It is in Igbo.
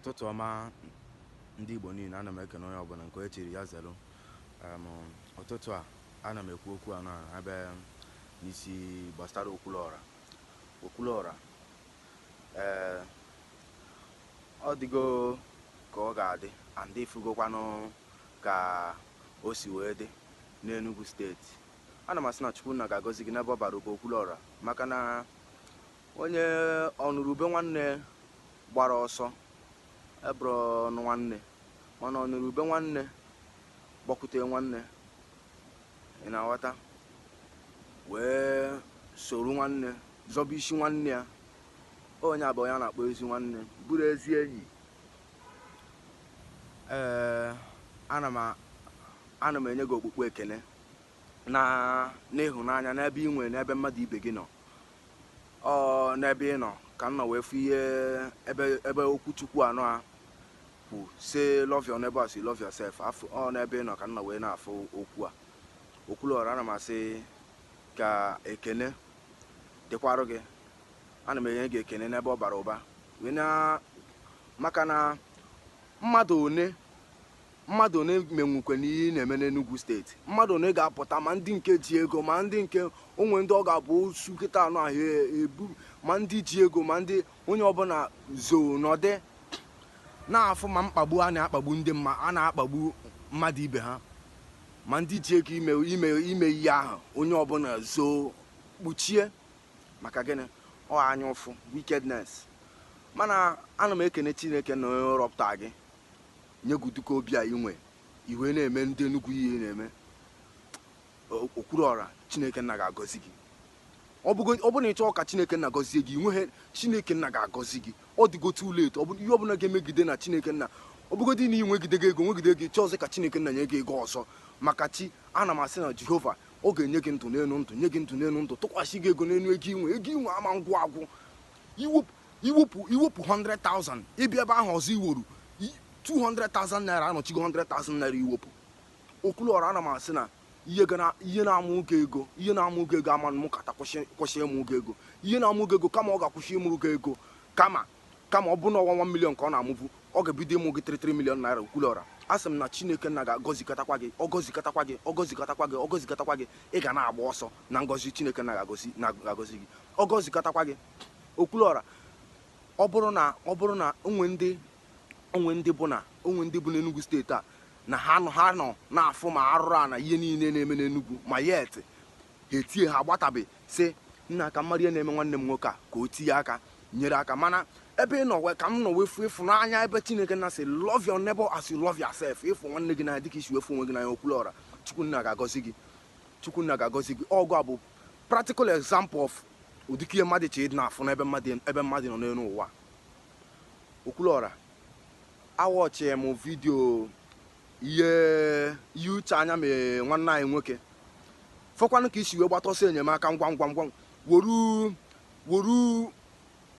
Ụtụtụ ọma ndị Igbo niile, ana m ekene onye ọbụla nke echiri ya zelu. Ụtụtụ a ana m ekwu okwu anọ ebe n'isi gbasara Okwuluora. Ọ dịgo ka ọ ga-adị and ifugokwanụ ka o si wee dị n'Enugu steeti. Ana m asị na Chukwunna ga-agọzi gị n'ebe ọ bara Okwuluora, maka na onye ọnụrụbe nwanne gbara ọsọ ebro nwanne, mana ọnụrụbe nwanne gbakwute nwanne, ị na-aghọta, wee soro nwanne zọba isi nwanne ya. Onye abụọ ya na-akpọ ezi nwanne, bụrụ ezi enyi. Ana m enye gị okpukpe ekene na n'ịhụnanya n'ebe ị nwere, n'ebe mmadụ ibe gị nọ. N'ebe ị nọ ka m nọ wee fụ ihe ebe okwu Chukwu anọ a kwụ, say love your neighbor as you love yourself. N'ebe ị nọ ka m nọ wee na-afụ okwu a. Okwuluora, ana m asị ka ekene dịkwarụ gị. Ana m enye gị ekene n'ebe ọ bara ụba, maka na mmadụ one menwukwe n'ihe ị na-eme n'Enugu steeti. Mmadụ one ga-apụta, ma ndị nke ji ego, ma ndị nke onwe ndị ọ ga-abụ osu kịta anụ ahụ ebu, ma ndị ji ego, ma ndị onye ọbụla zoo n'ọdị na-afụ ma mkpagbu a na-akpagbu a na-akpagbu mmadụ ibe ha, ma ndị ji ego ime ihe ahụ, onye ọbụla zoo kpuchie. Maka gịnị? Ọ anya ụfụ, wickedness. Mana ana m ekene Chineke na onye rọpụta gị, nye gị duka obi a inwe iwe na-eme ndị Enugu ihe na-eme. Okwuluora, Chineke nna ga-agọzi gị. Ọ bụ na ịchọ ka Chineke nna gọzie gị, nweghị Chineke nna ga-agọzi gị. Ọ dịgo too late. Ọ bụ ihe ọbụla ga-emegide na Chineke nna, ọ bụgodị na inwegide gị ego, nwegide gị chọọzị ka Chineke nna nye gị ego ọzọ. Maka chi, ana m asị na Jehova ọ ga-enye gị ndụ n'elu ndụ, nye gị ndụ n'elu ndụ, tụkwasị gị ego n'elu ego inwe ama ngwụ agwụ. Iwepụ 100,000 ịbịa ebe ahụ ọzọ iworu 200,000 naira, anọchigo 100,000 naira iwepụ. Okwuluora, ana m asị na ihe na-amụ gị ego, ama m kata kwụsị ịmụ gị ego. Ihe na-amụ gị ego kama ọ ga-akwụsị ịmụrụ gị ego, kama ọ bụ na ọnwa 1 million ka ọ na-amụvu, ọ ga-ebido ịmụ gị 3 million naira. Okwuluora, asị m na Chineke nna ga-agọzikatakwa gị, ọgọzikatakwa gị. Ị ga na-agba ọsọ na ngọzi Chineke nna ga-agọzi gị, ọgọzikatakwa gị. Okwuluora, ọ bụrụ na onwe ndị bụ n'Enugu steeti a, na ha nọ na-afụ ma arụrụ a na ihe niile na-eme n'Enugu, ma yet ha etie ha agbatabe sị nna ka mmadụ ihe na-eme nwanne m nwoke a ka o tinye aka, nyere aka. Mana ebe ị nọ ka m nọ wee fụ ịfụnanya, ebe Chineke na sị love your neighbor as you love yourself. Ịfụ nwanne gị n'anya dịka isi wefu onwe gị n'anya. Okwuluora, Chukwunna ga-agọzi gị. Ọgụ a bụ practical example of ụdịka ihe mmadụ chi na-afụ n'ebe mmadụ nọ n'elu ụwa. Okwuluora, awọchị m vidio ihe uche anya mee nwanne anyị nwoke, fọkwanụ ka isi wee gbata ọsọ enyemaka ngwa woru